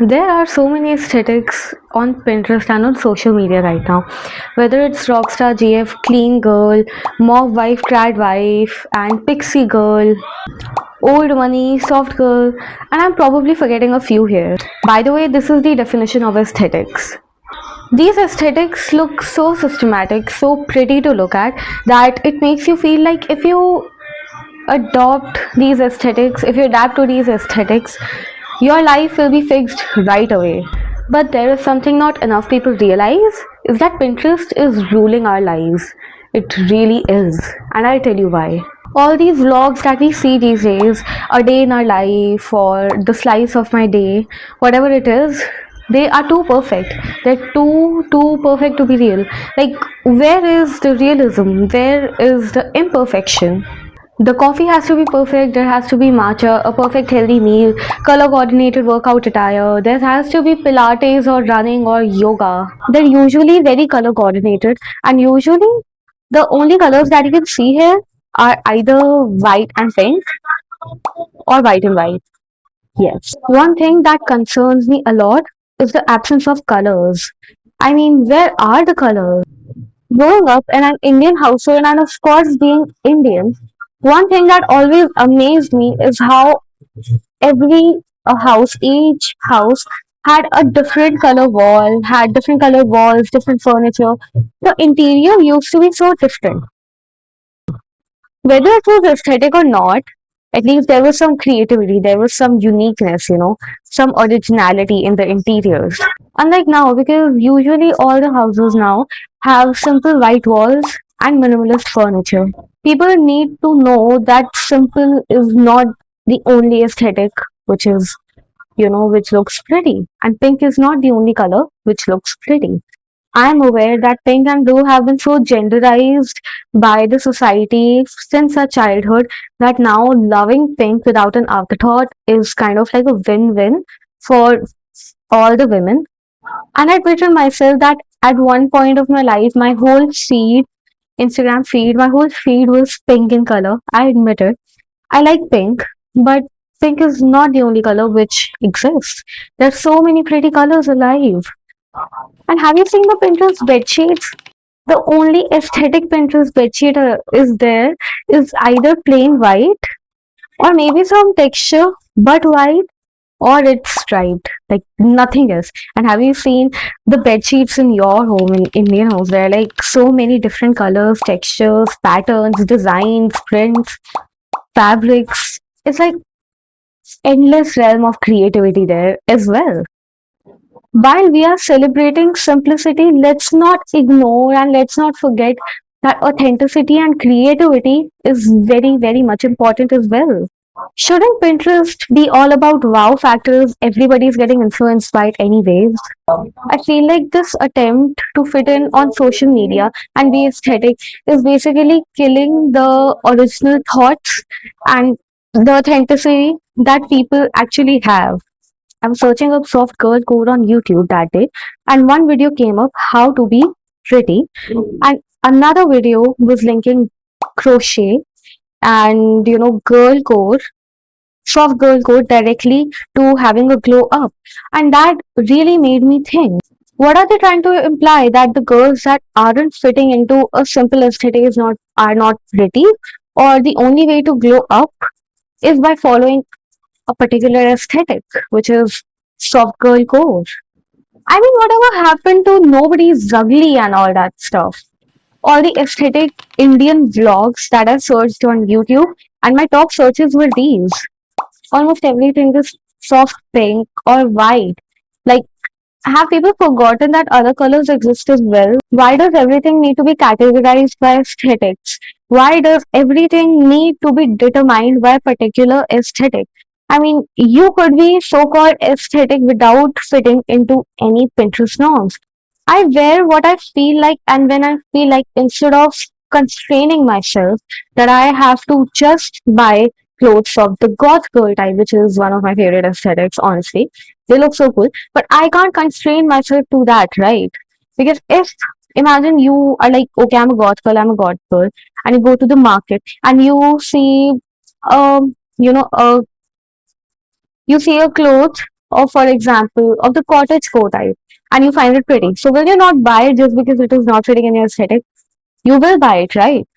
There are so many aesthetics on Pinterest and on social media right now. Whether it's Rockstar GF, Clean Girl, Mob Wife, Trad Wife, and Pixie Girl, Old Money, Soft Girl, and I'm probably forgetting a few here. By the way, this is the definition of aesthetics. These aesthetics look so systematic, so pretty to look at, that it makes you feel like if you if you adapt to these aesthetics, your life will be fixed right away. But there is something not enough people realize is that Pinterest is ruling our lives. It really is. And I'll tell you why. All these vlogs that we see these days, a day in our life or the slice of my day, whatever it is, they are too perfect. They're too perfect to be real. Like, where is the realism? Where is the imperfection? The coffee has to be perfect, there has to be matcha, a perfect healthy meal, color coordinated workout attire, there has to be Pilates or running or yoga. They're usually very color coordinated, and usually the only colors that you can see here are either white and pink or white and white. Yes. One thing that concerns me a lot is the absence of colors. I mean, where are the colors? Growing up in an Indian household and of course being Indian, one thing that always amazed me is how each house had a different color wall, had different color walls, different furniture. The interior used to be so different. Whether it was aesthetic or not, at least there was some creativity, there was some uniqueness, some originality in the interiors. Unlike now, because usually all the houses now have simple white walls and minimalist furniture. People need to know that simple is not the only aesthetic which is, which looks pretty. And pink is not the only color which looks pretty. I'm aware that pink and blue have been so genderized by the society since our childhood that now loving pink without an afterthought is kind of like a win-win for all the women. And I picture myself that at one point of my life, my whole feed, Instagram feed, my whole feed was pink in color. I admit it. I like pink, but pink is not the only color which exists. There's so many pretty colors alive. And have you seen the Pinterest bed sheets? The only aesthetic Pinterest bedsheet is there is either plain white or maybe some texture but white, or it's striped, like nothing else. And have you seen the bed sheets in your home, in Indian homes? There are like so many different colors, textures, patterns, designs, prints, fabrics. It's like endless realm of creativity there as well. While we are celebrating simplicity, let's not ignore and let's not forget that authenticity and creativity is very, very much important as well. Shouldn't Pinterest be all about wow factors? Everybody's getting influenced by it anyways. I feel like this attempt to fit in on social media and be aesthetic is basically killing the original thoughts and the authenticity that people actually have. I was searching up soft girl code on YouTube that day, and one video came up how to be pretty, and another video was linking crochet and girl code, soft girl code directly to having a glow up, and that really made me think. What are they trying to imply, that the girls that aren't fitting into a simple aesthetic are not pretty, or the only way to glow up is by following a particular aesthetic, which is soft girl core. I mean, whatever happened to nobody's ugly and all that stuff? All the aesthetic Indian vlogs that I searched on YouTube, and my top searches were these. Almost everything is soft pink or white. Like, have people forgotten that other colors exist as well? Why does everything need to be categorized by aesthetics? Why does everything need to be determined by a particular aesthetic? I mean, you could be so-called aesthetic without fitting into any Pinterest norms. I wear what I feel like, and when I feel like, instead of constraining myself that I have to just buy clothes of the goth girl type, which is one of my favorite aesthetics, honestly. They look so cool, but I can't constrain myself to that, right? Because if imagine you are like, okay, I'm a goth girl, and you go to the market and um, you know, a you see a cloth or for example, of the cottage core type, and you find it pretty. So will you not buy it just because it is not fitting in your aesthetic? You will buy it, right?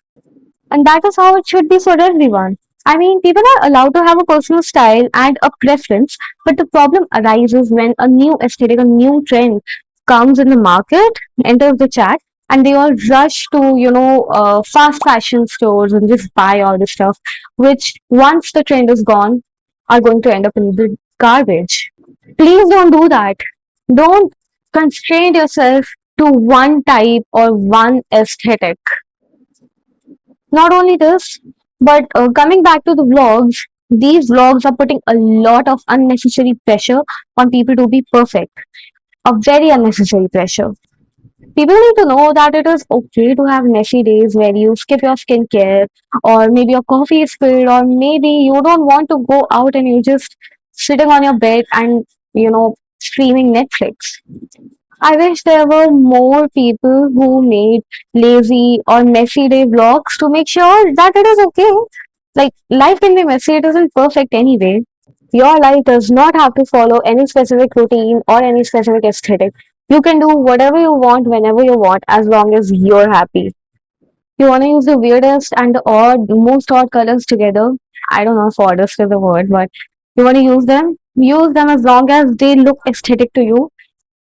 And that is how it should be for everyone. I mean, people are allowed to have a personal style and a preference, but the problem arises when a new aesthetic, a new trend comes in the market, enters the chat, and they all rush to, fast fashion stores and just buy all the stuff, which once the trend is gone, are going to end up in the garbage. Please don't do that. Don't constrain yourself to one type or one aesthetic. Not only this, but coming back to the vlogs, these vlogs are putting a lot of unnecessary pressure on people to be perfect. A very unnecessary pressure. People need to know that it is okay to have messy days where you skip your skincare, or maybe your coffee is spilled, or maybe you don't want to go out and you're just sitting on your bed and, streaming Netflix. I wish there were more people who made lazy or messy day vlogs to make sure that it is okay. Like, life can be messy, it isn't perfect anyway. Your life does not have to follow any specific routine or any specific aesthetic. You can do whatever you want whenever you want as long as you're happy. You want to use the weirdest and the most odd colors together. I don't know if oddest is the word, but you want to use them as long as they look aesthetic to you.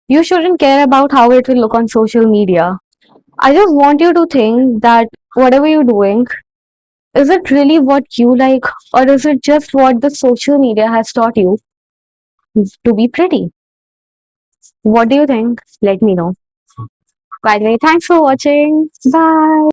You shouldn't care about how it will look on social media. I just want you to think that whatever you're doing, is it really what you like, or is it just what the social media has taught you to be pretty? What do you think? Let me know. By the way, thanks for watching. Bye.